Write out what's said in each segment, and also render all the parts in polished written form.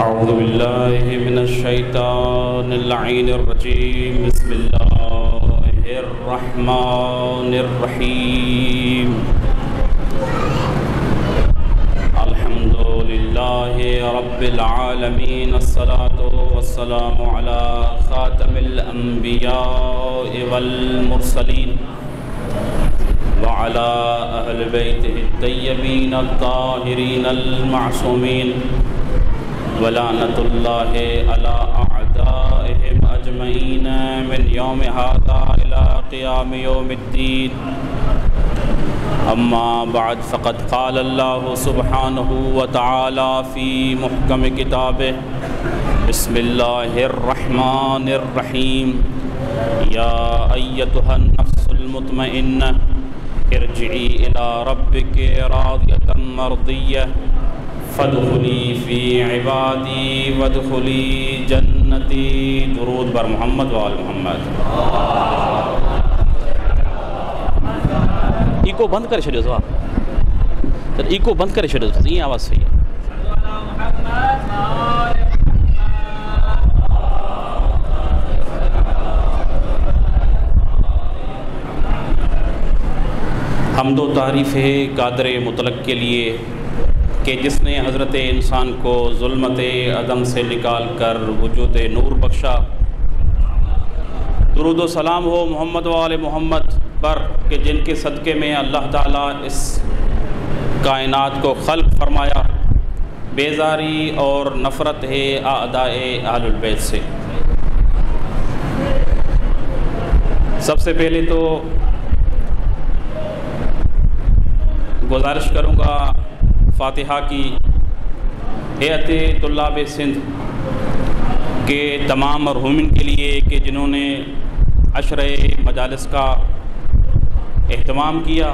أعوذ بالله من الشيطان اللعين الرجيم. بسم الله الرحمن الرحيم. الحمد لله رب العالمين. الصلاة والسلام على خاتم الأنبياء والمرسلين وعلى أهل بيته الطيبين الطاهرين المعصومين ولعنة الله على أعدائهم أجمعين من يوم هذا إلى قيام يوم الدين. أما بعد فقد قال الله سبحانه وتعالى في محكم كتابه: بسم الله الرحمن الرحيم. يا أيتها النفس المطمئنة ارجعي إلى ربك راضية مرضية فادخلی فی عبادی وادخلی جنتی. درود بر محمد و آل محمد. ایکو بند کرے چھڑیو سوا سر، ایکو بند کرے چھڑیو سر، یہ آواز صحیح ہے. حمد و تعریف ہے قادر مطلق کے لیے کہ جس نے حضرت انسان کو ظلمت عدم سے نکال کر وجود نور بخشا. درود و سلام ہو محمد و آل محمد پر کہ جن کے صدقے میں اللہ تعالیٰ اس کائنات کو خلق فرمایا. بیزاری اور نفرت ہے اعداء اہل البیت سے. سب سے پہلے تو گزارش کروں گا فاتحہ کی ہیئت طلاب سندھ کے تمام مرحومین کے لیے کہ جنہوں نے عشرہ مجالس کا اہتمام کیا،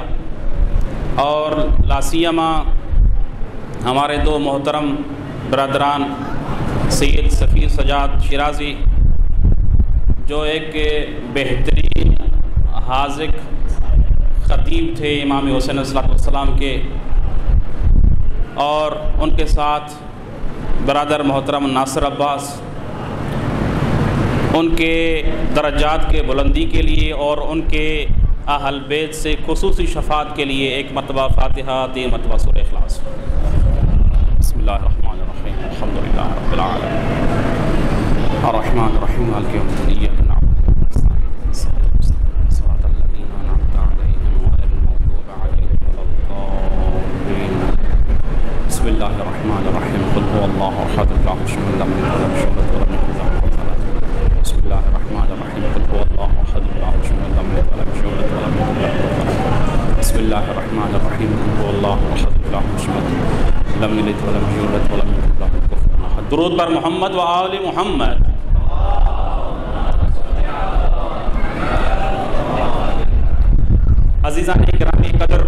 اور لا سیما ہمارے دو محترم برادران سید سفیر سجاد شیرازی جو ایک بہترین حاذق خطیب تھے امام حسین علیہ السلام کے، اور ان کے ساتھ برادر محترم ناصر عباس، ان کے درجات کے بلندی کے لیے اور ان کے اہل بیت سے خصوصی شفاعت کے لیے ایک مرتبہ فاتحہ، 3 مرتبہ سورہ اخلاص. بسم اللہ الرحمن الرحیم. الحمد للہ رب العالمین الرحمن الرحیم مالک یوم الدین. ایاک نعبد و ایاک نستعین صراط الذین انعمت علیہم غیر المغضوب علیہم ولا الضالین. بسم اللہ الرحمن الرحیم. قل هو اللہ احد اللہ الصمد لم یلد ولم یولد ولم یکن له کفوا احد. بسم اللہ الرحمن الرحیم. قل هو اللہ احد اللہ الصمد لم یلد ولم یولد ولم یکن له کفوا احد. بسم اللہ الرحمن الرحیم. قل هو اللہ احد اللہ الصمد لم یلد ولم یولد ولم یکن له کفوا احد. درود بر محمد و آل محمد. عزیزان گرامی قدر،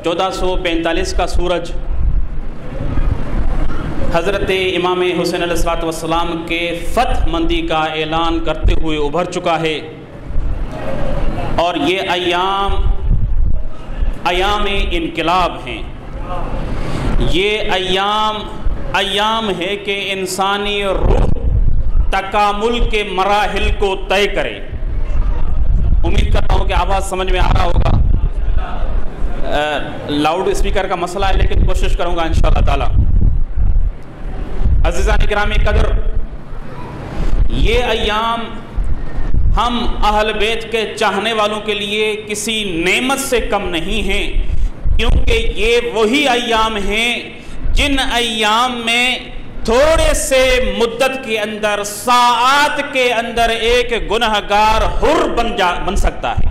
1445 کا سورج حضرت امام حسین علیہ السلام کے فتح مندی کا اعلان کرتے ہوئے ابھر چکا ہے، اور یہ ایام انقلاب ہیں. یہ ایام ہے کہ انسانی روح تکامل کے مراحل کو طے کرے. امید کرتا ہوں کہ آواز سمجھ میں آ رہا ہوگا. لاؤڈ اسپیکر کا مسئلہ ہے لیکن کوشش کروں گا انشاءاللہ تعالی. عزیزان گرامی قدر، یہ ایام ہم اہل بیت کے چاہنے والوں کے لیے کسی نعمت سے کم نہیں ہیں، کیونکہ یہ وہی ایام ہیں جن ایام میں تھوڑے سے مدت کے اندر، ساعات کے اندر ایک گنہگار حر بن سکتا ہے.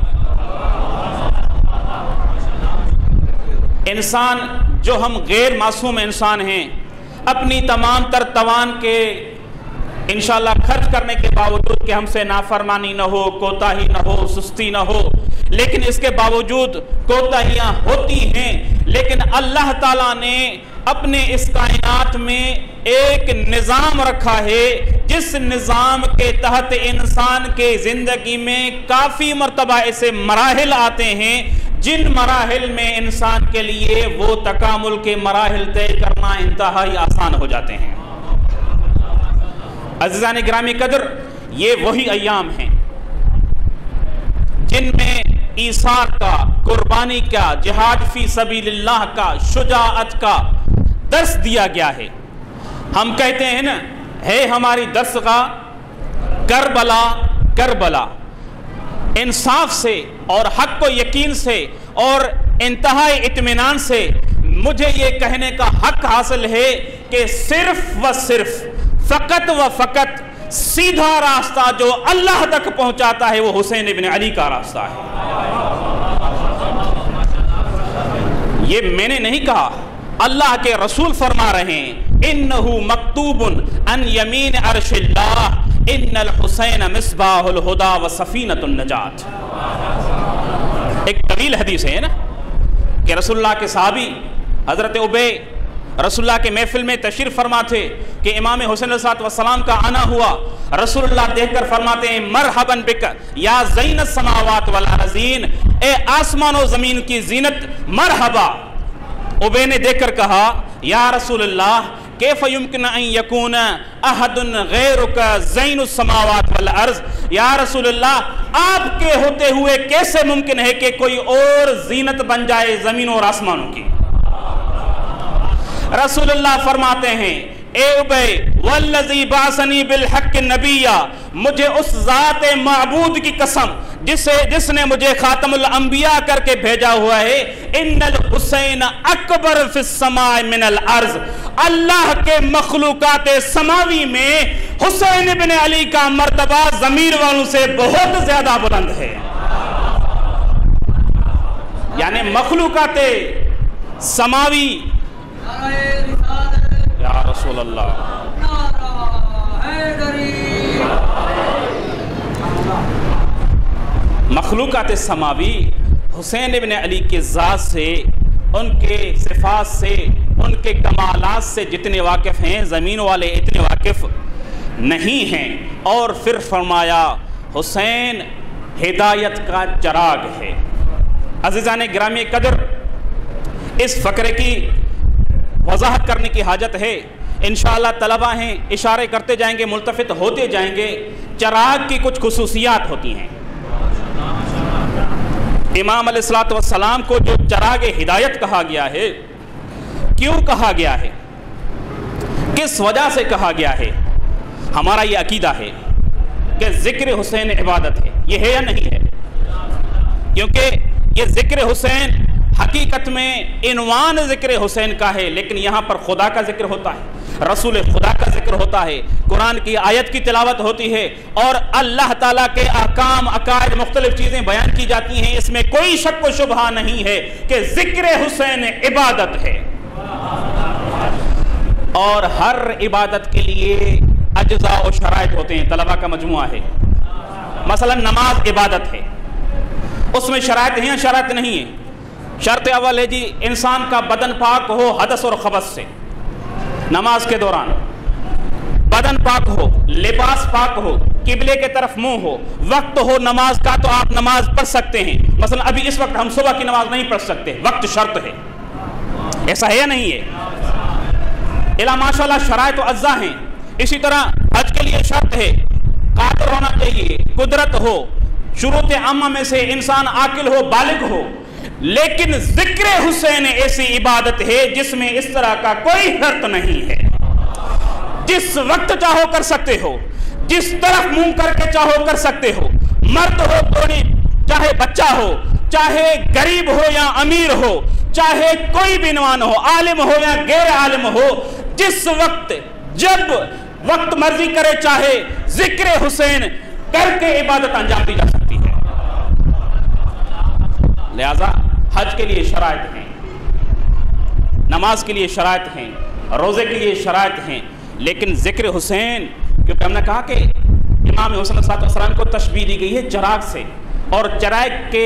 انسان جو ہم غیر معصوم انسان ہیں، اپنی تمام تر توان کے انشاءاللہ خرچ کرنے کے باوجود کہ ہم سے نافرمانی نہ ہو، کوتاہی نہ ہو، سستی نہ ہو، لیکن اس کے باوجود کوتاہیاں ہوتی ہیں. لیکن اللہ تعالیٰ نے اپنے اس کائنات میں ایک نظام رکھا ہے، جس نظام کے تحت انسان کے زندگی میں کافی مرتبہ ایسے مراحل آتے ہیں جن مراحل میں انسان کے لیے وہ تکامل کے مراحل طے کرنا انتہائی آسان ہو جاتے ہیں۔ عزیزان گرامی قدر، یہ وہی ایام ہیں جن میں ایثار کا، قربانی کا، جہاد فی سبیل اللہ کا، شجاعت کا درس دیا گیا ہے۔ ہم کہتے ہیں نا، ہے ہماری درسگاہ کربلا کربلا، انصاف سے اور حق و یقین سے اور انتہائی اطمینان سے مجھے یہ کہنے کا حق حاصل ہے کہ صرف و صرف، فقط و فقط سیدھا راستہ جو اللہ تک پہنچاتا ہے وہ حسین ابن علی کا راستہ ہے۔ یہ میں نے نہیں کہا، اللہ کے رسول فرما رہے ہیں، انہو مکتوب ان یمین عرش اللہ ان الحسین مصباح الہدا و سفینۃ النجات۔ ایک طویل حدیث ہے نا کہ رسول اللہ کے صحابی حضرت ابی رسول اللہ کے محفل میں تشریف فرما تھے کہ امام حسین علیہ السلام کا آنا ہوا۔ رسول اللہ دیکھ کر فرماتے ہیں، مرحباً بک یا زین السماوات والارضین، اے آسمان و زمین کی زینت، مرحبا۔ ابی نے دیکھ کر کہا، یا رسول اللہ کیف یمکن ان یکون احد غیرک زین السماوات والارض، یا رسول اللہ آپ کے ہوتے ہوئے کیسے ممکن ہے کہ کوئی اور زینت بن جائے زمین اور آسمانوں کی؟ رسول اللہ فرماتے ہیں، اے ابی والذی بعثنی بالحق نبیا، مجھے اس ذات معبود کی قسم جس نے مجھے خاتم الانبیاء کر کے بھیجا ہوا ہے، ان الحسین اکبر فی السماء من الارض، اللہ کے مخلوقات سماوی میں حسین ابن علی کا مرتبہ ضمیر والوں سے بہت زیادہ بلند ہے۔ یعنی مخلوقات سماوی، یا رسول اللہ، مخلوقات سماوی حسین ابن علی کے ذات سے، ان کے صفات سے، ان کے کمالات سے جتنے واقف ہیں، زمین والے اتنے واقف نہیں ہیں۔ اور پھر فرمایا، حسین ہدایت کا چراغ ہے۔ عزیزان گرامی قدر، اس فقرے کی وضاحت کرنے کی حاجت ہے۔ انشاءاللہ طلبہ ہیں، اشارے کرتے جائیں گے، ملتفت ہوتے جائیں گے۔ چراغ کی کچھ خصوصیات ہوتی ہیں۔ امام علیہ السلام کو جو چراغ ہدایت کہا گیا ہے، کیوں کہا گیا ہے، کس وجہ سے کہا گیا ہے؟ ہمارا یہ عقیدہ ہے کہ ذکر حسین عبادت ہے۔ یہ ہے یا نہیں ہے؟ کیونکہ یہ ذکر حسین حقیقت میں عنوان ذکر حسین کا ہے، لیکن یہاں پر خدا کا ذکر ہوتا ہے، رسول خدا کا ذکر ہوتا ہے، قرآن کی آیت کی تلاوت ہوتی ہے، اور اللہ تعالیٰ کے احکام، عقائد، مختلف چیزیں بیان کی جاتی ہیں۔ اس میں کوئی شک و شبہ نہیں ہے کہ ذکر حسین عبادت ہے، اور ہر عبادت کے لیے اجزاء و شرائط ہوتے ہیں۔ طلبہ کا مجموعہ ہے، مثلا نماز عبادت ہے، اس میں شرائط ہیں یا شرائط نہیں ہیں؟ شرط اول ہے جی، انسان کا بدن پاک ہو حدث اور خبث سے نماز کے دوران، بدن پاک ہو، لباس پاک ہو، قبلے کے طرف منہ ہو، وقت ہو نماز کا تو آپ نماز پڑھ سکتے ہیں۔ مثلا ابھی اس وقت ہم صبح کی نماز نہیں پڑھ سکتے، وقت شرط ہے، ایسا ہے یا نہیں ہے؟ الا ماشاءاللہ شرائط و اجزاء ہیں۔ اسی طرح حج کے لیے شرط ہے، قادر ہونا چاہیے، قدرت ہو، شروط عامہ میں سے انسان عاقل ہو، بالغ ہو۔ لیکن ذکر حسین ایسی عبادت ہے جس میں اس طرح کا کوئی شرط نہیں ہے، جس وقت چاہو کر سکتے ہو، جس طرف منہ کر کے چاہو کر سکتے ہو، مرد ہو کوئی، چاہے بچہ ہو، چاہے غریب ہو یا امیر ہو، چاہے کوئی بھی نوان ہو، عالم ہو یا غیر عالم ہو، جس وقت جب وقت مرضی کرے چاہے ذکر حسین کر کے عبادت انجام دی جا سکتی ہے۔ لہذا حج کے لیے شرائط ہیں، نماز کے لیے شرائط ہیں، روزے کے لیے شرائط ہیں، لیکن ذکر حسین، کیونکہ ہم نے کہا کہ امام حسین علیہ السلام کو تشبیہ دی گئی ہے چراغ سے، اور چراغ کے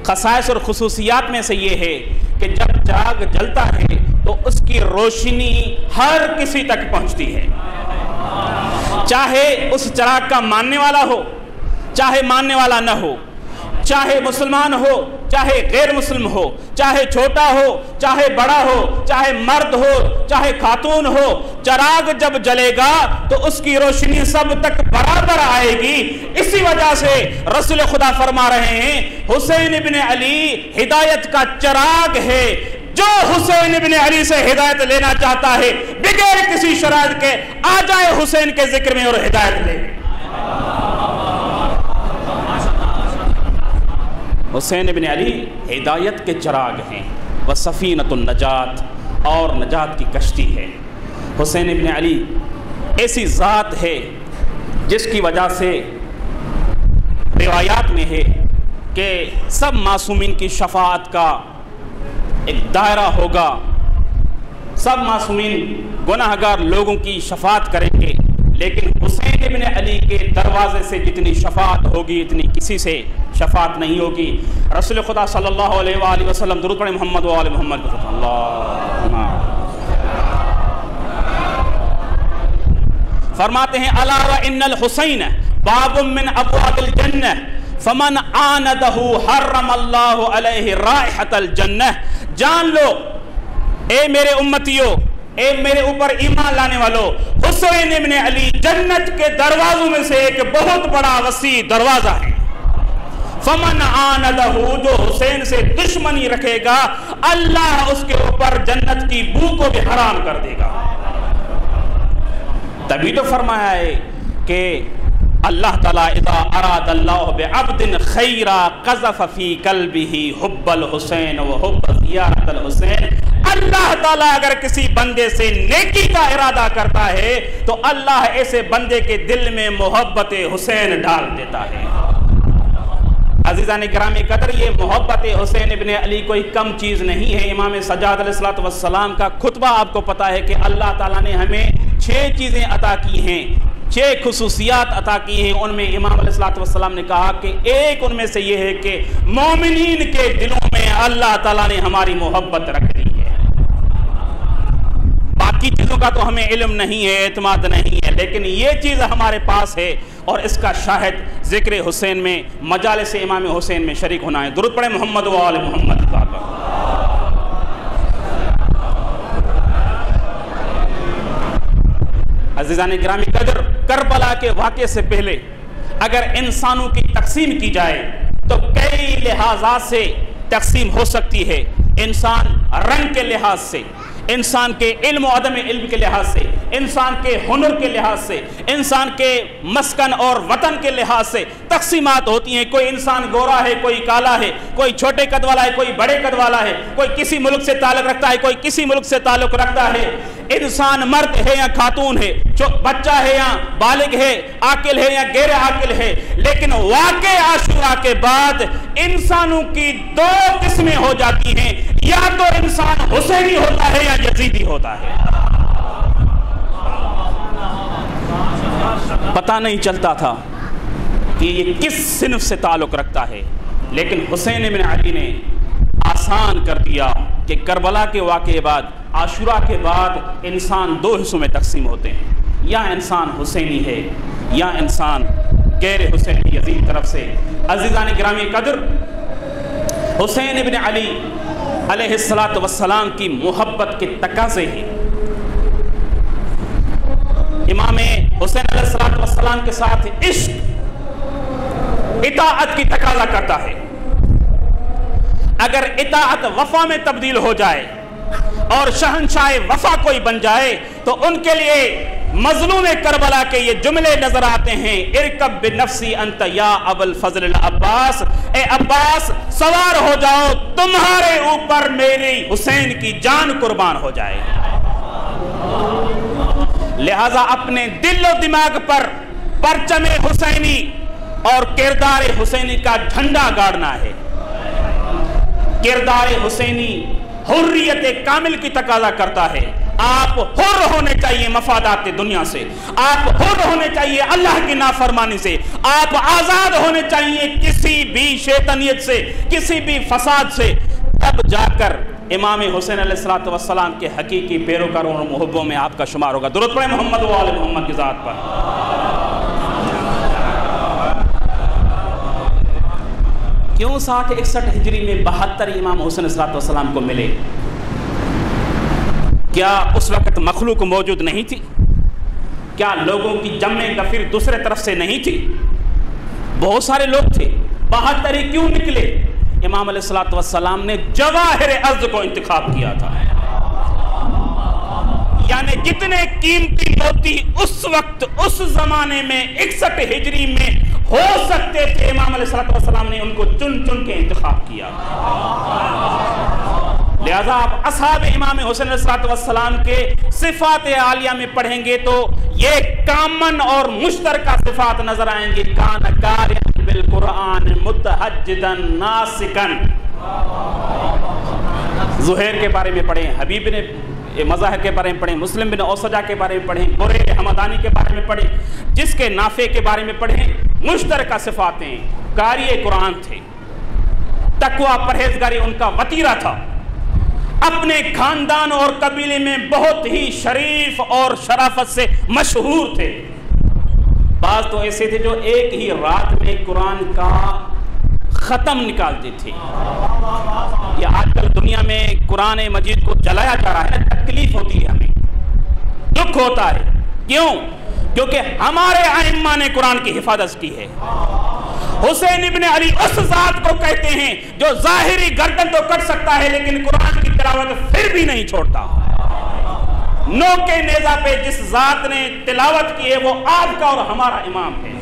خصائص اور خصوصیات میں سے یہ ہے کہ جب چراغ جلتا ہے تو اس کی روشنی ہر کسی تک پہنچتی ہے، چاہے اس چراغ کا ماننے والا ہو، چاہے ماننے والا نہ ہو، چاہے مسلمان ہو چاہے غیر مسلم ہو، چاہے چھوٹا ہو چاہے بڑا ہو، چاہے مرد ہو چاہے خاتون ہو، چراغ جب جلے گا تو اس کی روشنی سب تک برابر آئے گی۔ اسی وجہ سے رسول خدا فرما رہے ہیں حسین ابن علی ہدایت کا چراغ ہے، جو حسین ابن علی سے ہدایت لینا چاہتا ہے بغیر کسی شرائط کے آ جائے حسین کے ذکر میں اور ہدایت لے۔ حسین ابن علی ہدایت کے چراغ ہیں، وہ سفینۃ النجات اور نجات کی کشتی ہے۔ حسین ابن علی ایسی ذات ہے جس کی وجہ سے روایات میں ہے کہ سب معصومین کی شفاعت کا ایک دائرہ ہوگا، سب معصومین گناہگار لوگوں کی شفاعت کریں گے، لیکن حسین ابن علی کے دروازے سے جتنی شفاعت ہوگی اتنی کسی سے شفاعت نہیں ہوگی۔ رسول خدا صلی اللہ علیہ وآلہ وسلم درود پڑھیں محمد و آل محمد۔ فرماتے ہیں الا وان الحسین باب من ابواب الجنہ فمن عاندہ حرم اللہ علیہ رائحۃ الجنہ۔ جان لو اے میرے امتیوں، اے میرے اوپر ایمان لانے والو، حسین ابن علی جنت کے دروازوں میں سے ایک بہت بڑا وسیع دروازہ ہے۔ فمن عاندہ، جو حسین سے دشمنی رکھے گا اللہ اس کے اوپر جنت کی بو کو بھی حرام کر دے گا۔ تبھی تو فرمایا ہے کہ اللہ تعالیٰ اذا اراد اللہ بعبد خیرا قذف فی قلبہ حب الحسین و حب زیارت الحسین۔ اللہ تعالیٰ اگر کسی بندے سے نیکی کا ارادہ کرتا ہے تو اللہ ایسے بندے کے دل میں محبت حسین ڈال دیتا ہے۔ عزیزان گرامی قدر، یہ محبت حسین ابن علی کوئی کم چیز نہیں ہے۔ امام سجاد علیہ السلام کا خطبہ آپ کو پتا ہے کہ اللہ تعالیٰ نے ہمیں 6 چیزیں عطا کی ہیں، 6 خصوصیات عطا کی ہیں۔ ان میں امام علیہ السلام نے کہا کہ ایک ان میں سے یہ ہے کہ مومنین کے دلوں میں اللہ تعالیٰ نے ہماری محبت رکھ دی ہے۔ باقی چیزوں کا تو ہمیں علم نہیں ہے، اعتماد نہیں ہے، لیکن یہ چیز ہمارے پاس ہے، اور اس کا شاہد ذکر حسین میں مجالس امام حسین میں شریک ہونا ہے۔ درود پڑھیں محمد و آل محمد۔ عزیزان گرامی قدر، کربلا کے واقعے سے پہلے اگر انسانوں کی تقسیم کی جائے تو کئی لحاظات سے تقسیم ہو سکتی ہے۔ انسان رنگ کے لحاظ سے، انسان کے علم و عدم علم کے لحاظ سے، انسان کے ہنر کے لحاظ سے، انسان کے مسکن اور وطن کے لحاظ سے تقسیمات ہوتی ہیں۔ کوئی انسان گورا ہے، کوئی کالا ہے، کوئی چھوٹے قد والا ہے، کوئی بڑے قد والا ہے، کوئی کسی ملک سے تعلق رکھتا ہے، کوئی کسی ملک سے تعلق رکھتا ہے۔ انسان مرد ہے یا خاتون ہے، بچہ ہے یا بالغ ہے، عاقل ہے یا غیر عاقل ہے، لیکن واقع عاشورہ کے بعد انسانوں کی 2 قسمیں ہو جاتی ہیں، یا تو انسان حسینی ہوتا ہے یا یزیدی ہوتا ہے۔ پتہ نہیں چلتا تھا کہ یہ کس صنف سے تعلق رکھتا ہے، لیکن حسین بن علی نے آسان کر دیا کہ کربلا کے واقعے بعد، عاشورہ کے بعد انسان 2 حصوں میں تقسیم ہوتے ہیں، یا انسان حسینی ہے یا انسان غیر حسینی یزید طرف سے۔ عزیزان گرامی قدر، حسین بن علی علیہ السلام کی محبت کے تقاضے ہیں۔ امام حسین علیہ السلام کے ساتھ عشق اطاعت کی تقاضا کرتا ہے۔ اگر اطاعت وفا میں تبدیل ہو جائے اور شہنشاہ وفا کوئی بن جائے تو ان کے لیے مظلوم کربلا کے یہ جملے نظر آتے ہیں، ارکب بنفسی انت یا ابو الفضل العباس، اے عباس سوار ہو جاؤ، تمہارے اوپر میری حسین کی جان قربان ہو جائے۔ لہذا اپنے دل و دماغ پر پرچم حسینی اور کردار حسینی کا جھنڈا گاڑنا ہے۔ کردار حسینی حریت کامل کی تقاضا کرتا ہے۔ آپ حر ہونے چاہیے مفادات دنیا سے، آپ حر ہونے چاہیے اللہ کی نافرمانی سے، آپ آزاد ہونے چاہیے کسی بھی شیطانیت سے، کسی بھی فساد سے۔ تب جا کر امام حسین علیہ السلام کے حقیقی پیروکاروں اور محبوں میں آپ کا شمار ہوگا۔ درود پڑھیں محمد و آل محمد کی ذات پر۔ کیوں 60-61 ہجری میں 72 امام حسین علیہ السلام کو ملے؟ کیا اس وقت مخلوق موجود نہیں تھی؟ کیا لوگوں کی جمع کفر دوسرے طرف سے نہیں تھی؟ بہت سارے لوگ تھے، 72 کیوں نکلے؟ امام علیہ السلام نے جواہر ارض کو انتخاب کیا تھا، یعنی جتنے قیمتی موتی اس وقت اس زمانے میں 61 ہجری میں ہو سکتے تھے، امام علیہ السلام نے ان کو چن چن کے انتخاب کیا۔ لہذا آپ اصحاب امام حسین علیہ السلام کے صفات عالیہ میں پڑھیں گے تو یہ کامن اور مشترکہ صفات نظر آئیں گی۔ کان قارئا بالقرآن متہجدا ناسکا، زہیر کے بارے میں پڑھیں، حبیب نے مظاہر کے بارے میں پڑھیں، مسلم بن اوسجہ کے بارے میں پڑھیں، برے حمدانی کے بارے میں پڑھیں، جس کے نافع کے بارے میں پڑھیں۔ مشترکہ صفاتیں، قاری قرآن تھے، تقوی پرہیزگاری ان کا وتیرہ تھا، اپنے خاندان اور قبیلے میں بہت ہی شریف اور شرافت سے مشہور تھے۔ بعض تو ایسے تھے جو ایک ہی رات میں قرآن کا ختم نکالتے تھے۔ یہ آج کل دنیا میں قرآن مجید کو جلایا جا رہا ہے، تکلیف ہوتی ہے، ہمیں دکھ ہوتا ہے۔ کیوں؟ کیونکہ ہمارے ائمہ نے قرآن کی حفاظت کی ہے۔ حسین ابن علی اس ذات کو کہتے ہیں جو ظاہری گردن تو کٹ سکتا ہے لیکن قرآن کی تلاوت پھر بھی نہیں چھوڑتا۔ نوکے نیزہ پہ جس ذات نے تلاوت کی ہے وہ آپ کا اور ہمارا امام ہے۔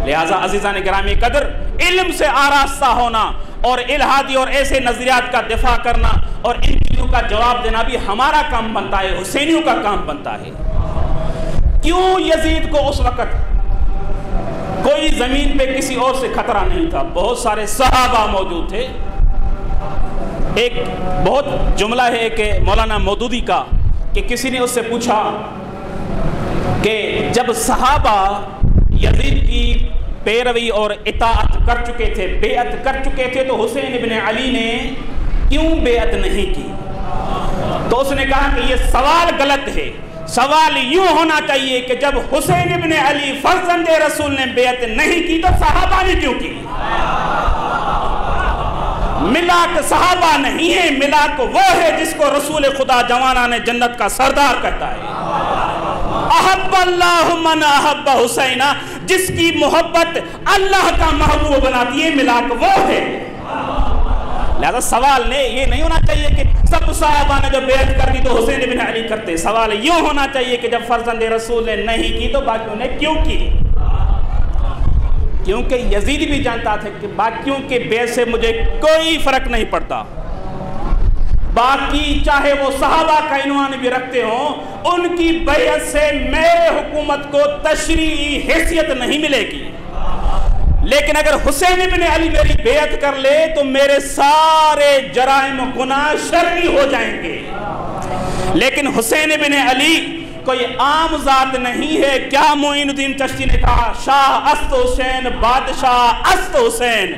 لہٰذا عزیزان گرامی قدر، علم سے آراستہ ہونا اور الہادی اور ایسے نظریات کا دفاع کرنا اور ان چیزوں کا جواب دینا بھی ہمارا کام بنتا ہے، حسینیوں کا کام بنتا ہے۔ کیوں یزید کو اس وقت کوئی زمین پہ کسی اور سے خطرہ نہیں تھا؟ بہت سارے صحابہ موجود تھے۔ ایک بہت جملہ ہے کہ مولانا مودودی کا، کہ کسی نے اس سے پوچھا کہ جب صحابہ یزید کی پیروی اور اطاعت کر چکے تھے، بیعت کر چکے تھے، تو حسین ابن علی نے کیوں بیعت نہیں کی؟ تو اس نے کہا کہ یہ سوال غلط ہے، سوال یوں ہونا چاہیے کہ جب حسین ابن علی فرزند رسول نے بیعت نہیں کی تو صحابہ نے کیوں کی؟ ملاک صحابہ نہیں ہے، ملاک وہ ہے جس کو رسول خدا جوانان جنت کا سردار کہتا ہے۔ احب اللہ من احب حسینہ، جس کی محبت اللہ کا محبوب بناتی ہے، ملاک وہ ہے۔ لہذا سوال نے یہ نہیں ہونا چاہیے کہ سب صحابہ نے جو بیعت کر دی تو حسین بن علی کرتے، سوال یوں ہونا چاہیے کہ جب فرزند رسول نے نہیں کی تو باقیوں نے کیوں کی؟ کیونکہ یزید بھی جانتا تھا کہ باقیوں کے بیعت سے مجھے کوئی فرق نہیں پڑتا، باقی چاہے وہ صحابہ کا عنوان بھی رکھتے ہوں، ان کی بیعت سے میرے حکومت کو تشریعی حیثیت نہیں ملے گی، لیکن اگر حسین ابن علی میری بیعت کر لے تو میرے سارے جرائم و گناہ شرعی ہو جائیں گے۔ لیکن حسین ابن علی کوئی عام ذات نہیں ہے۔ کیا معین الدین چشتی نے کہا، شاہ است حسین بادشاہ است حسین،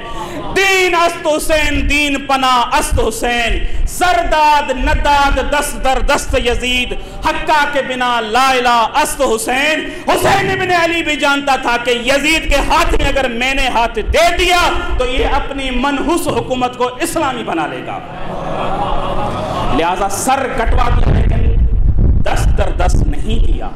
دین است حسین دین پناہ است حسین، سرداد نداد دست در دست یزید، حقہ کے بنا لا الہ است حسین۔ حسین ابن علی بھی جانتا تھا کہ یزید کے ہاتھ میں اگر میں نے ہاتھ دے دیا تو یہ اپنی منحوس حکومت کو اسلامی بنا لے گا، لہذا سر کٹوا دیا، لیکن دست در دست نہیں کیا۔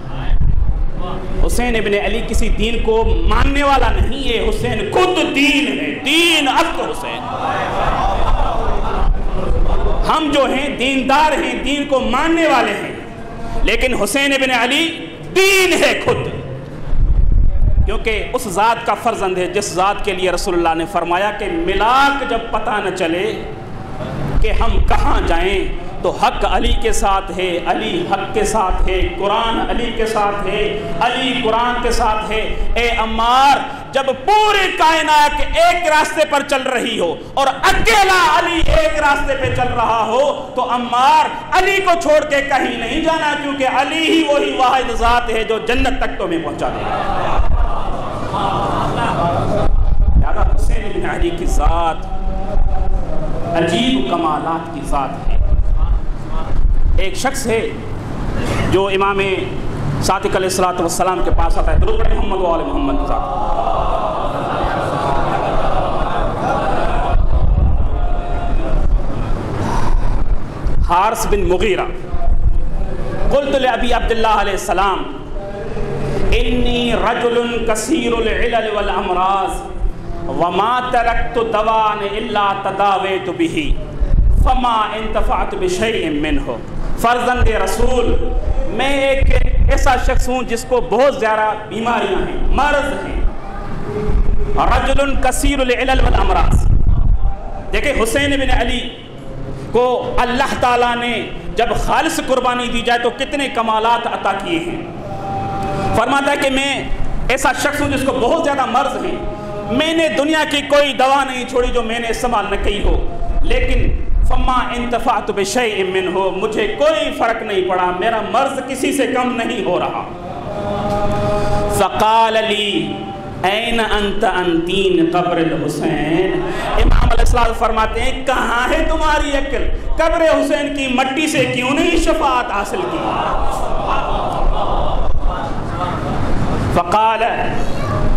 حسین ابن علی کسی دین کو ماننے والا نہیں ہے، حسین خود دین ہے، دین است حسین۔ ہم جو ہیں دیندار ہیں، دین کو ماننے والے ہیں، لیکن حسین ابن علی دین ہے خود، کیونکہ اس ذات کا فرزند ہے جس ذات کے لیے رسول اللہ نے فرمایا کہ ملاک جب پتہ نہ چلے کہ ہم کہاں جائیں تو حق علی کے ساتھ ہے، علی حق کے ساتھ ہے، قرآن علی کے ساتھ ہے، علی قرآن کے ساتھ ہے۔ اے عمار، جب پوری کائنات ایک راستے پر چل رہی ہو اور اکیلا علی ایک راستے پہ چل رہا ہو تو عمار علی کو چھوڑ کے کہیں نہیں جانا، کیونکہ علی ہی وہی واحد ذات ہے جو جنت تک تمہیں پہنچا دے گا۔ لہذا حسین بن علی کی ذات عجیب کمالات کی ذات ہے۔ ایک شخص ہے جو امام صادق علیہ السلام کے پاس آتا ہے، درود پڑھیں محمد و آل محمد کے ساتھ۔ حارث بن مغیرہ قلت لأبی عبداللہ علیہ السلام انی رجل کثیر العلل والامراض وما ترکت دواء الا تداویت به فما انتفعت بشیء منہ. فرزند رسول، میں ایک ایسا شخص ہوں جس کو بہت زیادہ بیماریاں ہیں، مرض ہیں. رجل کثیر العلل والامراض. دیکھیں حسین بن علی کو اللہ تعالیٰ نے جب خالص قربانی دی جائے تو کتنے کمالات عطا کیے ہیں. فرماتا ہے کہ میں ایسا شخص ہوں جس کو بہت زیادہ مرض ہیں. میں نے دنیا کی کوئی دوا نہیں چھوڑی جو میں نے استعمال نہ کی ہو، لیکن فما انتفعت بشیء منہ، مجھے کوئی فرق نہیں پڑا، میرا مرض کسی سے کم نہیں ہو رہا. فقال لی این انت عن دین قبر الحسین. امام علیہ السلام فرماتے ہیں کہاں ہے تمہاری عقل، قبر حسین کی مٹی سے کیوں نہیں شفاعت حاصل کی. فقال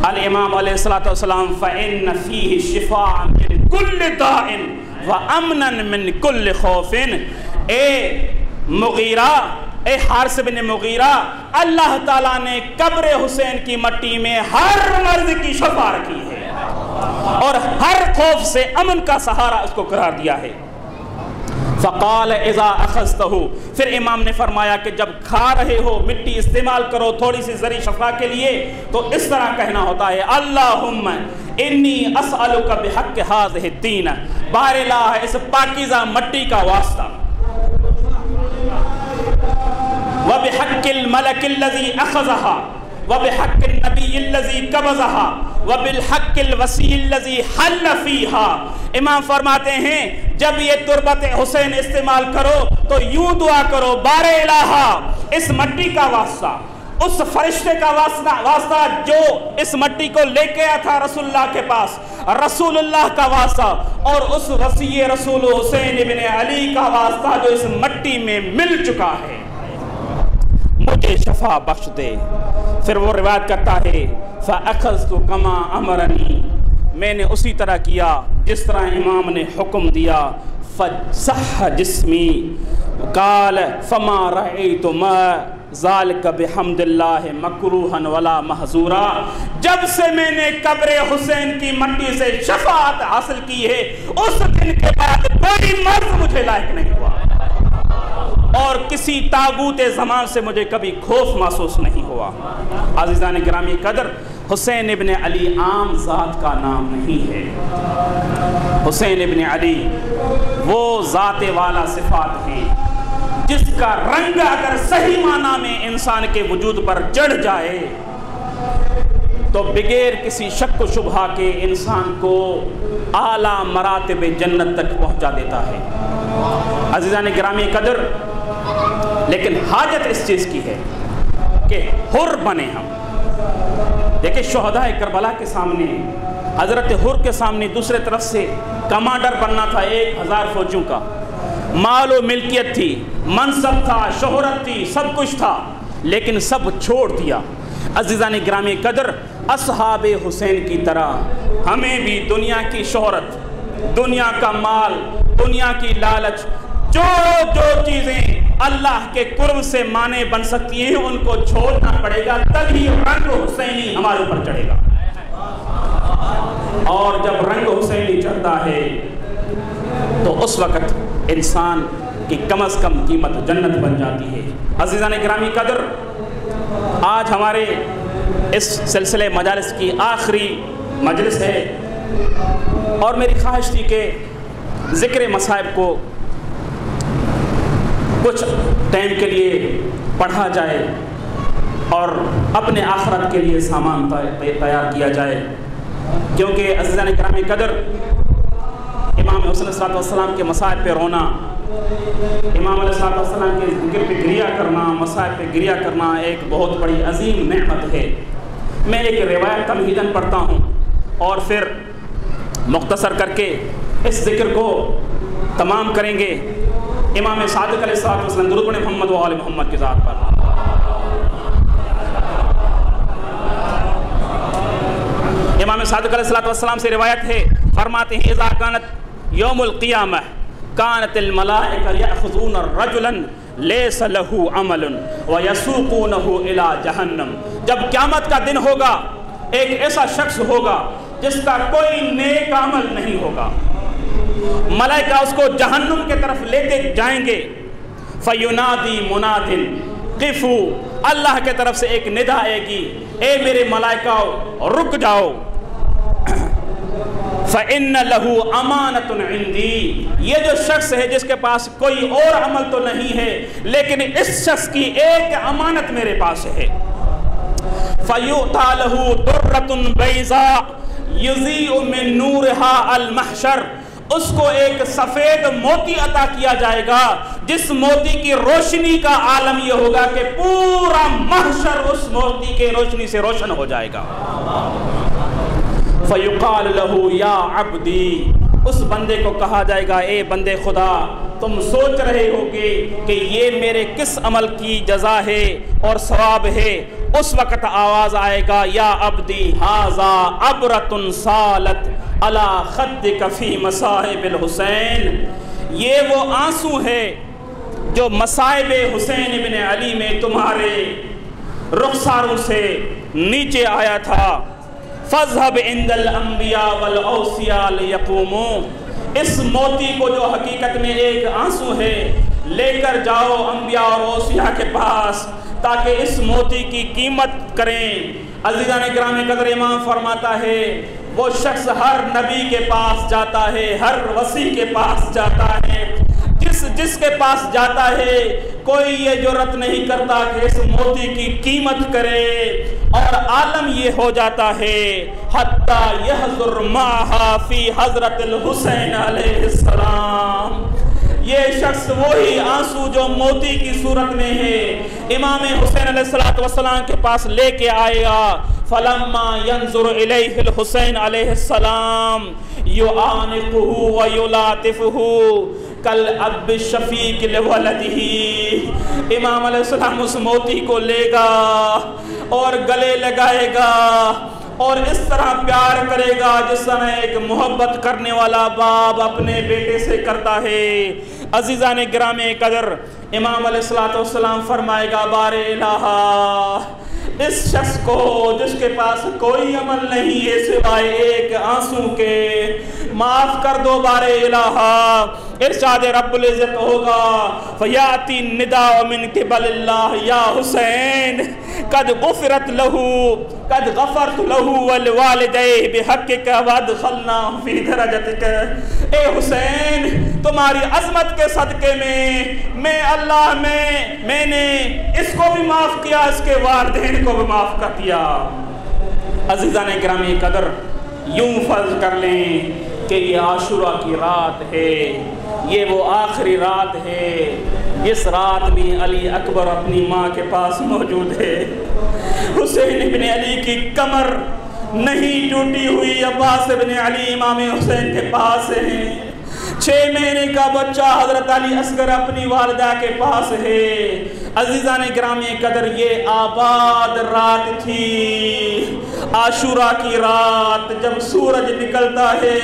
الامام علیہ السلام فإن فیہ شفاء من کل داء وامنا من کل خوف. اے مغیرہ، اے حارث بن مغیرہ، اللہ تعالیٰ نے قبر حسین کی مٹی میں ہر مرض کی شفا رکھی ہے اور ہر خوف سے امن کا سہارا اس کو قرار دیا ہے. فقال اذا اخذتہ، پھر امام نے فرمایا کہ جب کھا رہے ہو مٹی استعمال کرو تھوڑی سی ذری شفا کے لیے، تو اس طرح کہنا ہوتا ہے اللہم انی اسألک بحق ہذہ الدین، بار الہ اس پاکیزہ مٹی کا واسطہ، وبحق الملک الذی اخذہا وبحق النبی الذی قبضہا وبالحق الوسیع الذی حل فیہا. امام فرماتے ہیں جب یہ تربت حسین استعمال کرو تو یوں دعا کرو بار الہ اس مٹی کا واسطہ، اس فرشتے کا واسطہ جو اس مٹی کو لے کے آیا تھا رسول اللہ کے پاس، رسول اللہ کا واسطہ، اور اس وسیع رسول حسین ابن علی کا واسطہ جو اس مٹی میں مل چکا ہے، مجھے شفا بخش دے. پھر وہ روایت کرتا ہے فَأَخَذْتُ كَمَا أَمَرَنِي، میں نے اسی طرح کیا جس طرح امام نے حکم دیا. فَصَحَّ جِسْمِي قال فَمَا رَأَيْتُ مَا ذَلِكَ بِحَمْدِ اللَّهِ مَكْرُوحًا وَلَا مَحْظُورًا. جب سے میں نے قبر حسین کی مٹی سے شفاعت حاصل کی ہے اس دن کے بعد کوئی مرض مجھے لائق نہیں ہوا اور کسی تاغوت زمان سے مجھے کبھی خوف محسوس نہیں ہوا. عزیزان گرامی قدر، حسین ابن علی عام ذات کا نام نہیں ہے. حسین ابن علی وہ ذات والا صفات ہیں جس کا رنگ اگر صحیح معنی میں انسان کے وجود پر چڑھ جائے تو بغیر کسی شک و شبہ کے انسان کو اعلیٰ مراتب جنت تک پہنچا دیتا ہے. عزیزان گرامی قدر، لیکن حاجت اس چیز کی ہے کہ حر بنے ہم. دیکھیں شہداء کربلا کے سامنے، حضرت حر کے سامنے دوسرے طرف سے کمانڈر بننا تھا 1000 فوجیوں کا، مال و ملکیت تھی، منصب تھا، شہرت تھی، سب کچھ تھا، لیکن سب چھوڑ دیا. عزیزان گرامی قدر، اصحاب حسین کی طرح ہمیں بھی دنیا کی شہرت، دنیا کا مال، دنیا کی لالچ، جو چیزیں اللہ کے قرب سے مانے بن سکتی ہیں ان کو چھوڑنا پڑے گا، تبھی رنگ حسینی ہمارے اوپر چڑھے گا. اور جب رنگ حسینی چڑھتا ہے تو اس وقت انسان کی کم از کم قیمت جنت بن جاتی ہے. عزیزان گرامی قدر، آج ہمارے اس سلسلے مجالس کی آخری مجلس ہے اور میری خواہش تھی کہ ذکر مصائب کو کچھ ٹائم کے لیے پڑھا جائے اور اپنے آخرت کے لیے سامان تیار کیا جائے، کیونکہ عزیزان کرام قدر امام حسین علیہ السلام کے مصائب پہ رونا، امام علیہ السلام کے ذکر پہ گریہ کرنا، مصائب پہ گریہ کرنا ایک بہت بڑی عظیم نعمت ہے. میں ایک روایت تمہیداً پڑھتا ہوں اور پھر مختصر کر کے اس ذکر کو تمام کریں گے. امام صادق علیہ السلام درود پڑھیں محمد و آل محمد کی ذات پر. امام صادق علیہ السلام سے روایت ہے، فرماتے ہیں اذا کانت یوم القیامہ کانت الملائکہ یأخذون رجلا لیس لہ عمل ویسوقونہ الی جہنم. جب قیامت کا دن ہوگا ایک ایسا شخص ہوگا جس کا کوئی نیک عمل نہیں ہوگا، ملائکہ اس کو جہنم کے طرف لیتے جائیں گے. فینادی مناد قفو، اللہ کے طرف سے ایک ندا آئے گی، اے میرے ملائکہ رک جاؤ. فَإِنَّ لَهُ أَمَانَةٌ عِنْدِي، یہ جو شخص ہے جس کے پاس کوئی اور عمل تو نہیں ہے لیکن اس شخص کی ایک امانت میرے پاس ہے. فَيُؤْتَى لَهُ دُرَّةٌ بَيْضَاء يُضِيءُ مِن نُورِهَا الْمَحْشَرَ، اس کو ایک سفید موتی عطا کیا جائے گا جس موتی کی روشنی کا عالم یہ ہوگا کہ پورا محشر اس موتی کے روشنی سے روشن ہو جائے گا. فَيُقَالُ لَهُ يَا عَبْدِي، اس بندے کو کہا جائے گا اے بندے خدا، تم سوچ رہے ہوگے کہ یہ میرے کس عمل کی جزا ہے اور ثواب ہے. اس وقت آواز آئے گا یا عبدی ھذا عبرۃ صالت علی خدک فی مصائب الحسین، یہ وہ آنسو ہے جو مصائب حسین ابن علی میں تمہارے رخساروں سے نیچے آیا تھا. فَاذْهَبْ عِنْدَ الْأَنْبِيَاءِ وَالْأَوْصِيَاءِ لِيَقُومُوا، اس موتی کو جو حقیقت میں ایک آنسو ہے لے کر جاؤ انبیاء اور اوصیاء کے پاس تاکہ اس موتی کی قیمت کریں. عزیزان گرامی قدر امام فرماتا ہے وہ شخص ہر نبی کے پاس جاتا ہے، ہر وصی کے پاس جاتا ہے، جس کے پاس جاتا ہے کوئی یہ جرت نہیں کرتا کہ اس موتی کی قیمت کرے، اور عالم یہ ہو جاتا ہے حتی یحضر معہا فی حضرت الحسین علیہ السلام. یہ شخص وہی آنسو جو موتی کی صورت میں ہے امام حسین علیہ السلام کے پاس لے کے آئے گا. فلما ينظر الیہ الحسین علیہ السلام یعانقہ ویلاطفہ کل اب شفیق لولدہ، امام علیہ السلام اس موتی کو لے گا اور گلے لگائے گا اور اس طرح پیار کرے گا جس طرح ایک محبت کرنے والا باپ اپنے بیٹے سے کرتا ہے. عزیزان گرامی قدر امام علیہ السلام فرمائے گا بار الہ، اس شخص کو جس کے پاس کوئی عمل نہیں ہے سوائے ایک آنسو کے، معاف کر دو بار الہ. ارشاد رب العزت ہوگا فیاتی النداء من قبل اللہ یا حسین قد غفرت لہو قد غفرت لہو والوالدیہ بحقک وادخلنا فی درجتک. اے حسین، تمہاری عظمت کے صدقے میں اللہ میں نے اس کو بھی معاف کیا، اس کے والدین کو بھی معاف کر دیا. عزیزان گرامی قدر یوں فرض کر لیں کہ یہ عاشوراء کی رات ہے، یہ وہ آخری رات ہے جس رات میں علی اکبر اپنی ماں کے پاس موجود ہے. حسین ابن علی کی کمر نہیں ٹوٹی ہوئی، عباس ابن علی امام حسین کے پاس ہیں. 6 مہینے کا بچہ حضرت علی اصغر اپنی والدہ کے پاس ہے. عزیزان گرامی قدر یہ آباد رات تھی، عاشوراء کی رات. جب سورج نکلتا ہے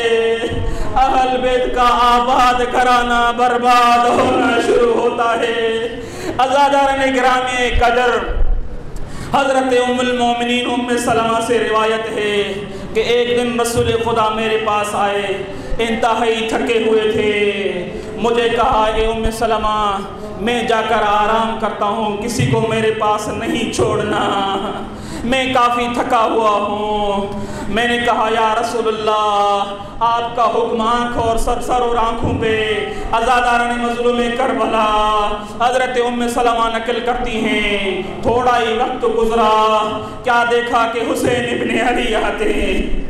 اہل بیت کا آباد گھرانہ برباد ہونا شروع ہوتا ہے. عزیزان گرامی قدر حضرت ام المومنین ام سلمہ سے روایت ہے کہ ایک دن رسول خدا میرے پاس آئے، انتہائی تھکے ہوئے تھے. مجھے کہا اے ام سلمہ میں جا کر آرام کرتا ہوں، کسی کو میرے پاس نہیں چھوڑنا، میں کافی تھکا ہوا ہوں. میں نے کہا یا رسول اللہ آپ کا حکم آنکھ اور سر اور آنکھوں پہ. عزاداران مظلوم کربلا حضرت ام سلمہ نقل کرتی ہیں تھوڑا ہی وقت گزرا، کیا دیکھا کہ حسین ابن علی آتے ہیں.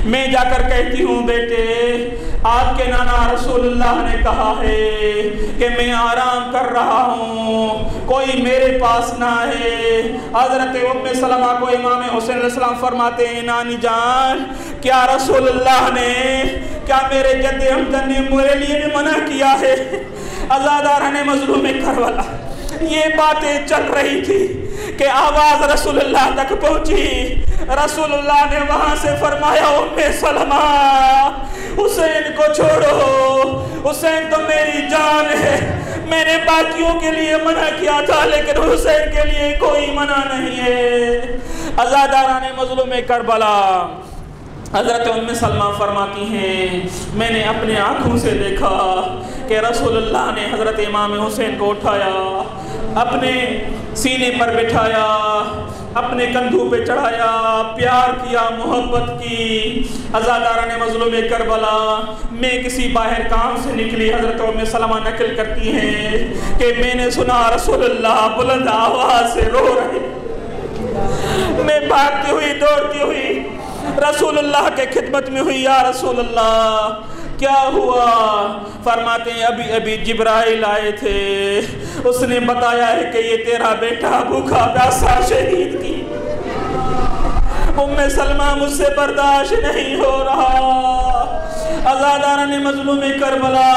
میں جا کر کہتی ہوں بیٹے آپ کے نانا رسول اللہ نے کہا ہے کہ میں آرام کر رہا ہوں، کوئی میرے پاس نہ ہے. حضرت ام سلمہ کو امام حسین علیہ السلام فرماتے ہیں نانی جان کیا رسول اللہ نے کیا میرے جد حمزہ نے میرے لیے بھی منع کیا ہے؟ عزاداران مظلوم کربلا یہ باتیں چل رہی تھی کہ آواز رسول اللہ تک پہنچی. رسول اللہ نے وہاں سے فرمایا ام سلمہ حسین کو چھوڑو، حسین تو میری جان ہے، میں نے باقیوں کے لیے منع کیا تھا لیکن حسین کے لیے کوئی منع نہیں ہے۔ عزاداران مظلوم کربلا، حضرت ام سلمہ فرماتی ہیں میں نے اپنے آنکھوں سے دیکھا کہ رسول اللہ نے حضرت امام حسین کو اٹھایا، اپنے سینے پر بٹھایا، اپنے کندھوں پہ چڑھایا، پیار کیا، محبت کی۔ عزاداران مظلوم کربلا، میں کسی باہر کام سے نکلی، حضرت ام سلمہ نقل کرتی ہیں کہ میں نے سنا رسول اللہ بلند آواز سے رو رہے، میں بھاگتی ہوئی دوڑتی ہوئی رسول اللہ کے خدمت میں ہوئی، یا رسول اللہ کیا ہوا؟ فرماتے ہیں ابھی جبرائیل آئے تھے، اس نے بتایا ہے کہ یہ تیرا بیٹا بھوکا پیاسا شہید کی۔ ام سلمہ مجھ سے برداشت نہیں ہو رہا۔ عزاداران مظلوم کربلا،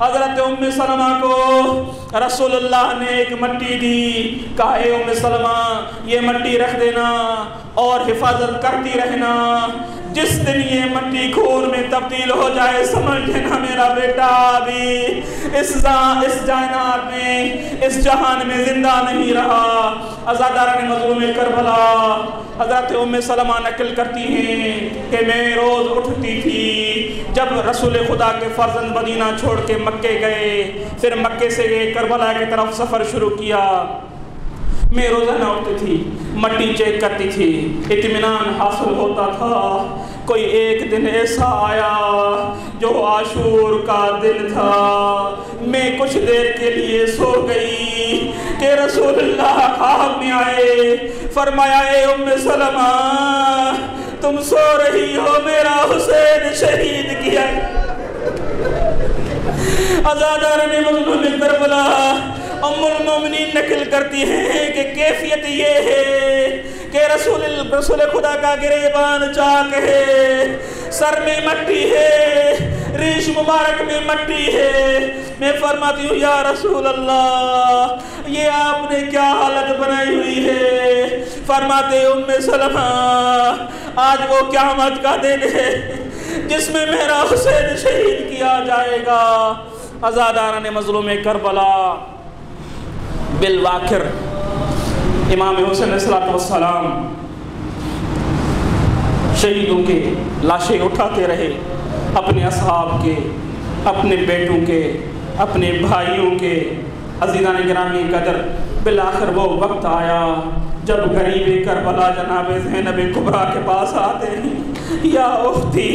حضرت ام سلمہ کو رسول اللہ نے ایک مٹی دی، کہا اے ام سلمہ یہ مٹی رکھ دینا اور حفاظت کرتی رہنا، جس دن یہ مٹی خون میں تبدیل ہو جائے سمجھ لینا میرا بیٹا ابھی اس کائنات میں، اس جہان میں زندہ نہیں رہا۔ عزاداران مظلوم کربلا، حضرت ام سلمہ نقل کرتی ہیں کہ میں روز اٹھتی تھی جب رسول خدا کے فرزند مدینہ چھوڑ کے مکے گئے، پھر مکے سے گئے کربلا کی طرف سفر شروع کیا، میں روزانہ اٹھتی تھی، مٹی چیک کرتی تھی، اطمینان حاصل ہوتا تھا۔ کوئی ایک دن ایسا آیا جو عاشور کا دن تھا، میں کچھ دیر کے لیے سو گئی کہ رسول اللہ خواب میں آئے، فرمایا اے ام سلمہ تم سو رہی ہو، میرا حسین شہید کیا۔ عزاداران مظلوم کربلا، ام المومنین نقل کرتی ہیں کہ کیفیت یہ ہے کہ رسول خدا کا گریبان چاک ہے، سر میں مٹی ہے، ریش مبارک میں مٹی ہے۔ میں فرماتی ہوں یا رسول اللہ یہ آپ نے کیا حالت بنائی ہوئی ہے؟ فرماتے ام سلمہ آج وہ قیامت کا دن ہے جس میں میرا حسین شہید کیا جائے گا۔ عزاداران مظلوم کربلا، بالواخر امام حسین علیہ السلام شہیدوں کے لاشیں اٹھاتے رہے، اپنے اصحاب کے، اپنے بیٹوں کے، اپنے بھائیوں کے۔ عزیزان گرامی قدر، بالآخر وہ وقت آیا جب غریب کربلا جناب زینب کبریٰ کے پاس آتے ہیں، یا اختی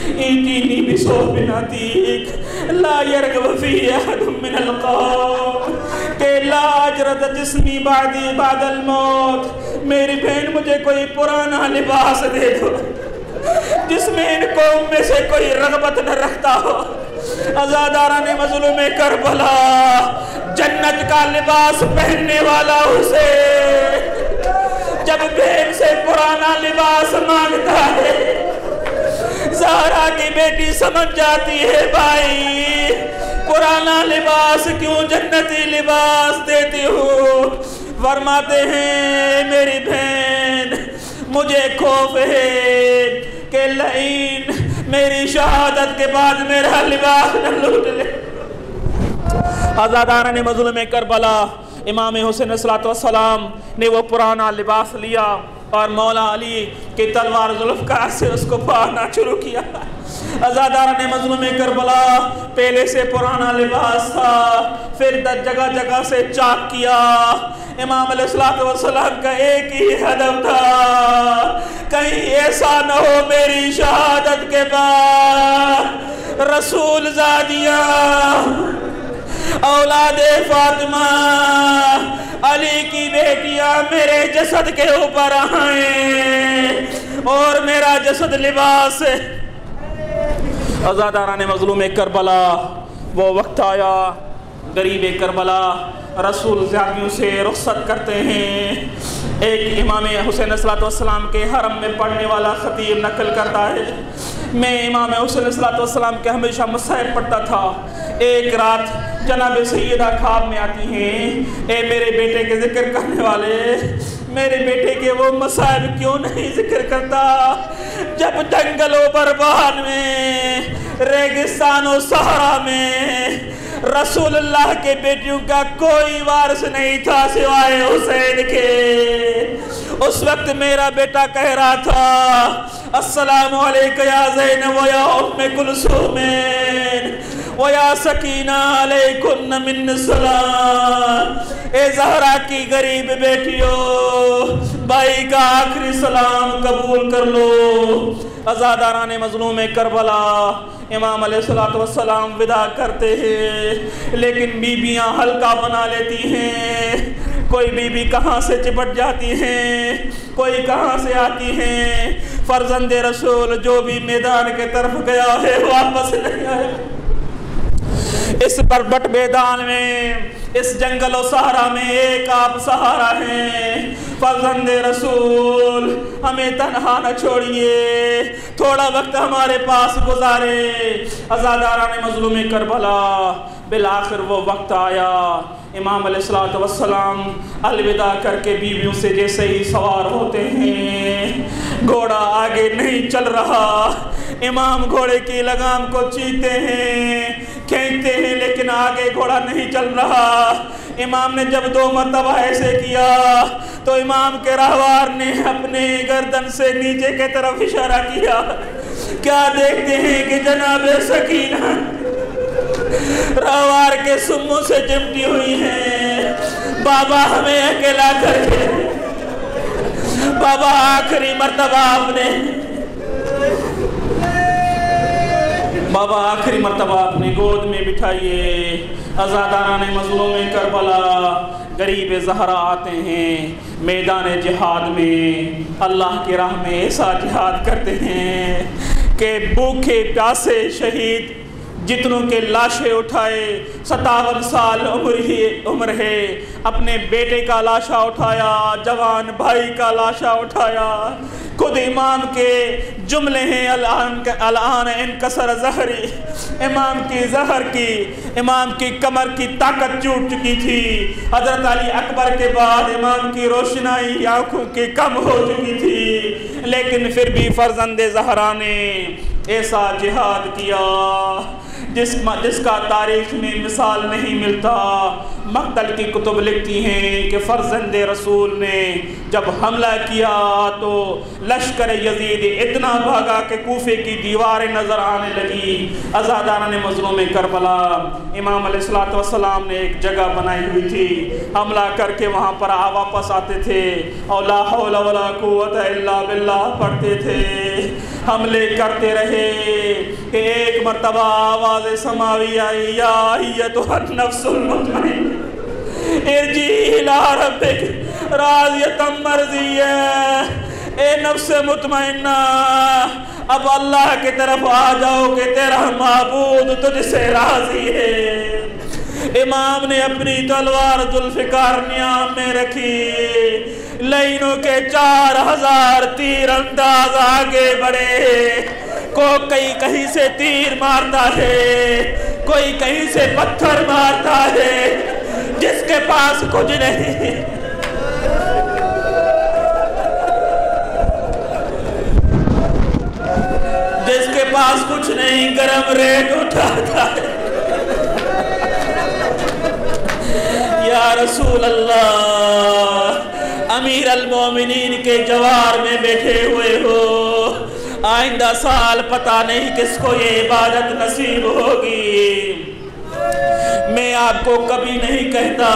ایتینی بصحبتک لا یرغب فی احد من القوم کہ لا اجرد جسمی بعد الموت، میری بہن مجھے کوئی پرانا لباس دے دو جس میں ان قوم میں سے کوئی رغبت نہ رکھتا ہو۔ عزاداران مظلوم کربلا، جنت کا لباس پہننے والا حسین جب بہن سے پرانا لباس مانگتا ہے، زہرا کی بیٹی سمجھ جاتی ہے بھائی پرانا لباس کیوں جنتی لباس دیتی ہوں۔ فرماتے ہیں میری بہن مجھے خوف ہے کہ لعین میری شہادت کے بعد میرا لباس نہ لوٹ لے۔ عزاداران مظلوم کربلا، امام حسین علیہ السلام نے وہ پرانا لباس لیا اور مولا علی کی تلوار ذوالفقار سے اس کو پہننا شروع کیا۔ عزاداران مظلوم کربلا، پہلے سے پرانا لباس تھا، پھر جگہ جگہ سے چاک کیا۔ امام علیہ السلام کا ایک ہی ہدف تھا، کہیں ایسا نہ ہو میری شہادت کے بعد رسول زادیہ اولاد فاطمہ علی کی بیٹیاں میرے جسد کے اوپر آئیں اور میرا جسد لباس۔ عزاداران مظلوم کربلا، وہ وقت آیا غریب کربلا رسول زیادیوں سے رخصت کرتے ہیں۔ ایک امام حسین علیہ السلام کے حرم میں پڑھنے والا خطیب نقل کرتا ہے، میں امام حسین علیہ السلام کے ہمیشہ مصائب پڑھتا تھا۔ ایک رات جناب سیدہ خواب میں آتی ہیں، اے میرے بیٹے کے ذکر کرنے والے میرے بیٹے کے وہ مصائب کیوں نہیں ذکر کرتا جب جنگل و برباد میں، ریگستان و صحرا میں رسول اللہ کے بیٹیوں کا کوئی وارث نہیں تھا سوائے حسین کے؟ اس وقت میرا بیٹا کہہ رہا تھا السلام علیکم یا زینب و یا ام کلثوم و یا سکینہ علیکن من السلام، اے زہرا کی غریب بیٹیوں بھائی کا آخری سلام قبول کر لو۔ عزاداران مظلوم کربلا امام علیہ السلام ودا کرتے ہیں، لیکن بیویاں ہلکا بنا لیتی ہیں، کوئی بیوی کہاں سے چپٹ جاتی ہیں، کوئی کہاں سے آتی ہیں۔ فرزند رسول جو بھی میدان کے طرف گیا ہے واپس نہیں آیا۔ اس بربٹ میدان میں، اس جنگل و صحرا میں ایک آپ سہارا ہیں۔ فرزند رسول ہمیں تنہا نہ چھوڑیے، تھوڑا وقت ہمارے پاس گزارے۔ عزاداران مظلوم کربلا بالآخر وہ وقت آیا، امام علیہ السلام الوداع کر کے بیویوں سے جیسے ہی سوار ہوتے ہیں، گھوڑا آگے نہیں چل رہا، امام گھوڑے کی لگام کو چیتے ہیں، کھینچتے ہیں، لیکن آگے گھوڑا نہیں چل رہا۔ امام نے جب 2 مرتبہ ایسے کیا تو امام کے راہوار نے اپنے گردن سے نیچے کے طرف اشارہ کیا۔ کیا دیکھتے ہیں کہ جناب سکینہ راہوار کے سموں سے چمٹی ہوئی ہیں۔ بابا ہمیں اکیلا کر کے، بابا آخری مرتبہ اپنے گود میں بٹھائیے۔ عزاداران مظلوم کربلا غریب زہرا آتے ہیں میدان جہاد میں، اللہ کی راہ میں ایسا جہاد کرتے ہیں کہ بھوکے پیاسے شہید جتنوں کے لاشیں اٹھائے، 57 سال عمر ہے، اپنے بیٹے کا لاشا اٹھایا، جوان بھائی کا لاشا اٹھایا۔ خود امام کے جملے ہیں الان انکسر ظہری، امام کی ظہر کی، امام کی کمر کی طاقت ٹوٹ چکی تھی۔ حضرت علی اکبر کے بعد امام کی روشنائی آنکھوں کی کم ہو چکی تھی، لیکن پھر بھی فرزند زہرا نے ایسا جہاد کیا جس کا تاریخ میں مثال نہیں ملتا۔ مقتل کی کتب لکھتی ہیں کہ فرزند رسول نے جب حملہ کیا تو لشکر یزید اتنا بھاگا کہ کوفے کی دیواریں نظر آنے لگی۔ عزاداران مظلوم کربلا امام علیہ السلام نے ایک جگہ بنائی ہوئی تھی، حملہ کر کے وہاں پر واپس آتے تھے اور لا حول ولا قوت الا باللہ پڑھتے تھے، حملے کرتے رہے کہ ایک مرتبہ آواز سماوی آئی، یا ایتھا النفس المطمئنہ ارجعی الی ربک راضیۃ مرضیہ، اے نفس مطمئنہ اب اللہ کی طرف آ جاؤ کہ تیرا معبود تجھ سے راضی ہے۔ امام نے اپنی تلوار ذوالفقار نیام میں رکھی، لینوں کے 4000 تیر انداز آگے بڑھے، کوئی کہیں سے تیر مارتا ہے، کوئی کہیں سے پتھر مارتا ہے، جس کے پاس کچھ نہیں گرم ریٹ اٹھاتا ہے۔ یا رسول اللہ، امیر المومنین کے جوار میں بیٹھے ہوئے ہو، آئندہ سال پتہ نہیں کس کو یہ عبادت نصیب ہوگی۔ میں آپ کو کبھی نہیں کہتا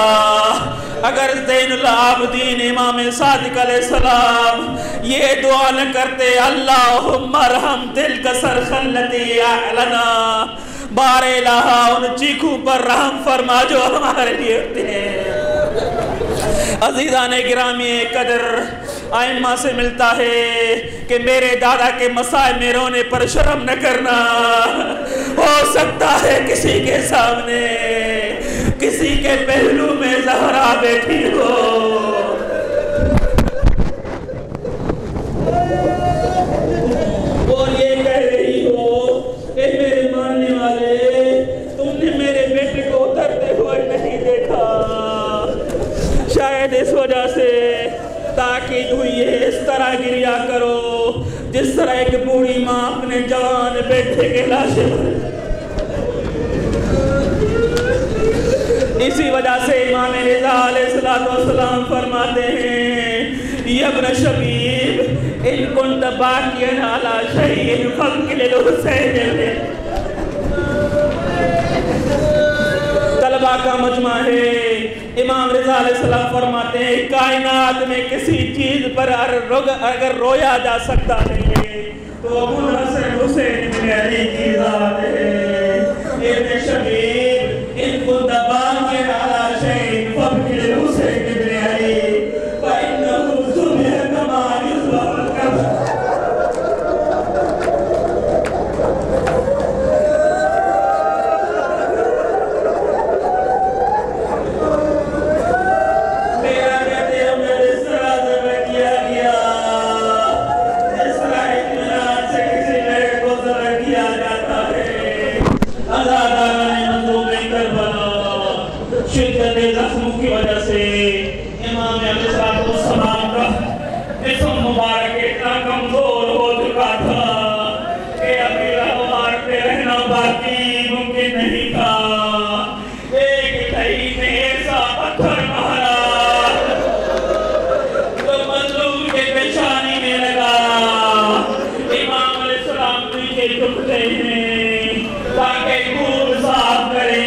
اگر زین العابدین امام صادق علیہ السلام یہ دعا نہ کرتے اللہم ارحم تلک سرخن لتی اعلنا، بار الہا ان چیخوں پر رحم فرما جو ہمارے لیے ہوتے ہیں۔ عزیزان گرامی قدر، ائمہ سے ملتا ہے کہ میرے دادا کے مسائل میں رونے پر شرم نہ کرنا، ہو سکتا ہے کسی کے سامنے کسی کے پہلو میں زہرا بیٹھی ہو۔ اور یہ کہہ رہی ہو کہ میرے ماننے والے، تم نے میرے بیٹے کو اترتے ہوئے نہیں دیکھا، شاید اس وجہ سے تاکید ہوئی ہے اس طرح گریا کرو جس طرح ایک بوڑھی ماں اپنے جوان بیٹے کے لاشے پر۔ اسی وجہ سے امام رضا علیہ السلام فرماتے ہیں یا ابن شبیب ان کنت باقیاً علی شیء فابکی للحسین۔ طلبہ کا مجمع ہے، امام رضا علیہ السلام فرماتے ہیں کائنات میں کسی چیز پر اگر رویا جا سکتا ہے تو ابو الحسن حسین بن علی کی ذات ہے۔ ابن شبیب ان کنت باقیاً علی شیء فابکی للحسین بن علی فإنه ذبح كما يذبح الكبش۔ شدت زخموں کی وجہ سے امام علیہ السلام کا جسم مبارک اتنا کمزور ہو چکا تھا کہ ابھی رہوار پہ رہنا باقی ممکن نہیں تھا۔ ایک دہی نے ایسا پتھر مارا تو مظلوم کے پیشانی میں لگا۔ امام علیہ السلام نیچے جھکتے ہیں تاکہ خون صاف کریں۔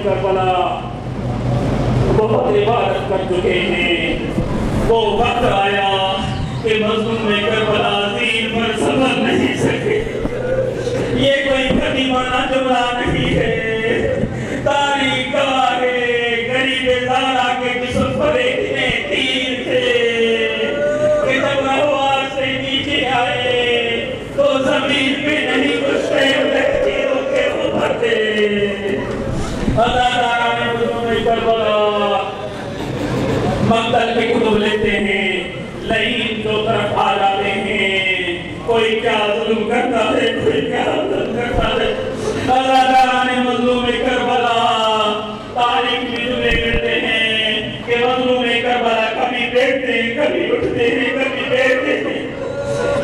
کربلا بہت عبادت کر چکے ہیں، وہ وقت آیا کہ مظلوم کربلا دین پر صبر نہیں سکے۔ یہ کوئی قدیمانہ جملہ نہیں ہے، تاریخ گواہ ہے غریب زارا کے جسم پر اتنے تیر تھے کہ جب رہوار سے نیچے آئے تو زمین پہ نہیں گھستے تیروں کے ابھرتے۔ مقتل کی کتب لیتے ہیں، لعین دو طرف آ جاتے ہیں، کوئی کیا ظلم کرتا ہے کوئی کیا ظلم کرتا ہے۔ ازاداران مظلوم کربلا تاریخ میں جملے کرتے ہیں کہ مظلوم کربلا کبھی بیٹھتے ہیں کبھی اٹھتے ہیں کبھی بیٹھتے ہیں۔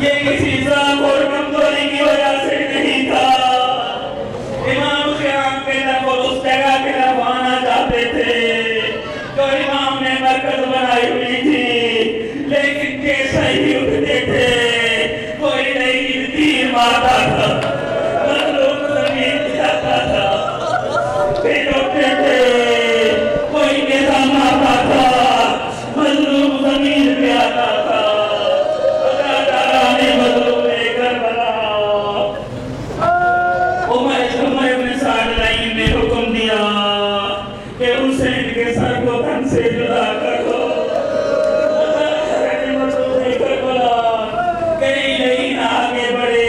یہ کسی ضعف اور کمزوری کی وجہ سے نہیں تھا۔ امام خیام کے طرف اور اس جگہ کے طرف آنا چاہتے تھے جو امام نے مرکز بنائی ہوئی تھی، لیکن کیسے ہی اٹھتے تھے کوئی نہیں تیر مارتا تھا، مظلوم زمین جاتا تھا، پھر اٹھتے تھے کوئی نظام آتا تھا، مظلوم زمین پہ آتا تھا۔ مظلوم کربلا عمر بن سعد لعین نے حکم دیا کہ حسین کے سر کو تن سے جدا کر دو۔ مظلوم کربلا کئی لعین آگے بڑھے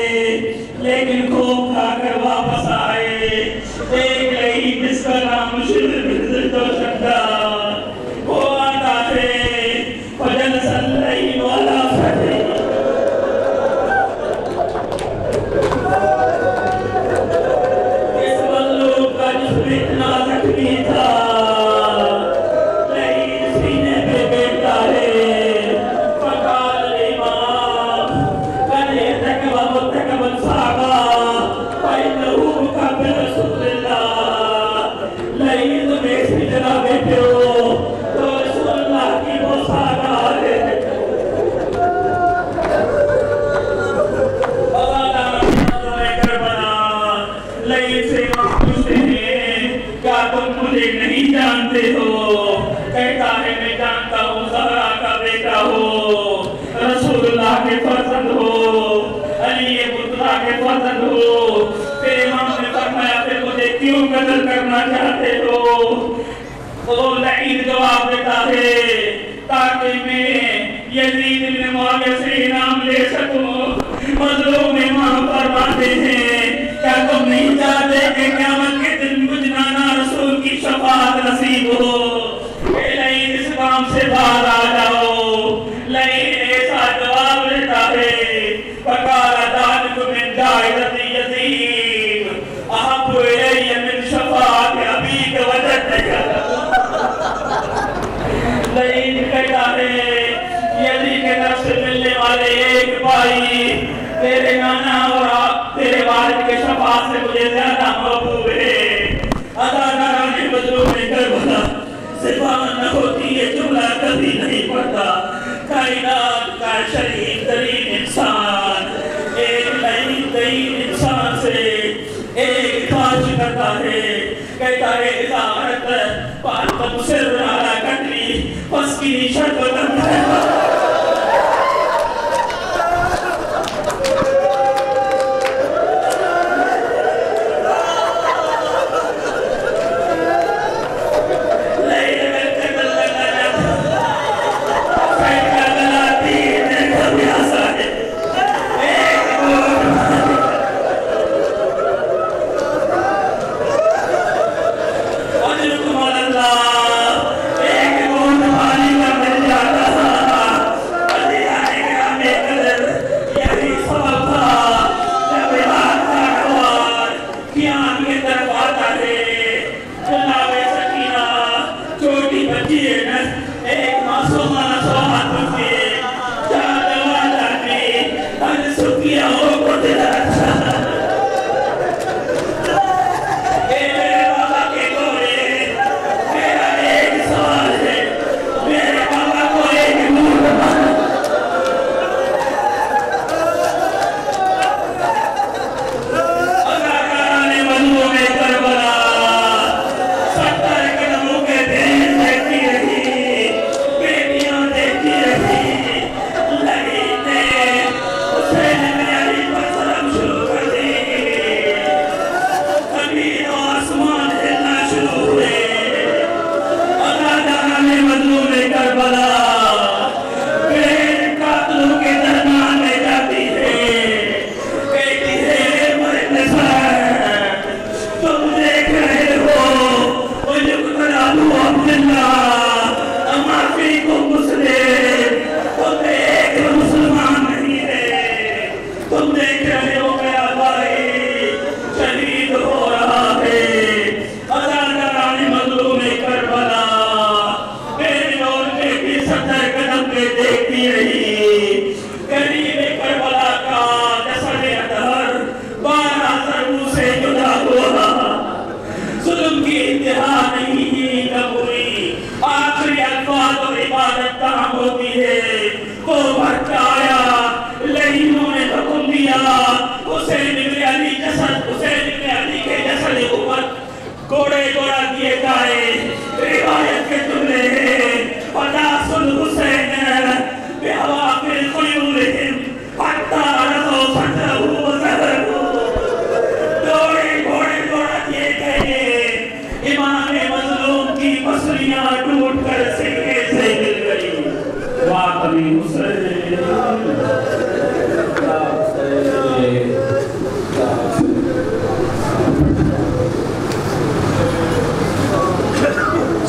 ہو؟ کہتا ہے میں جانتا ہوں زہرا کا بیٹا ہو، رسول اللہ کے فرزند ہو، علی مطلع کے فرزند ہو، پھر امام نے فرمایا پھر مجھے کیوں قتل کرنا چاہتے ہو؟ وہ لعین جواب دیتا ہے تاکہ میں یزید بن معاویہ سے انعام لے سکوں۔ مظلوم امام فرماتے ہیں کیا تم نہیں چاہتے کہ قیامت کے دن مجھ نانا رسول کی شفاعت نصیب ہو؟ اے لعین اس کام سے باز آ جاؤ۔ لعین ایسا جواب دیتا ہے فقال ذلك من جائزة يزيد أحب إلي من شفاعة أبيك وجدك۔ لعین کہتا ہے یزید کے طرف سے ملنے والے ایک بھائی تیرے نانا اور تیرے والد کے شفاعت سے مجھے زیادہ محبوب ہے۔ اداکاران مظلوم کربلا سے پابند نہ ہوتی یہ جملہ کبھی نہیں پڑتا۔ کائنات کا شریف ترین انسان ایک لعین ترین انسان سے ایک خواہش کرتا ہے، کہتا ہے اذا اردت فانت مصر على قتلی فاسقنی شربة من الماء۔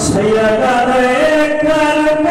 سیدہ کرم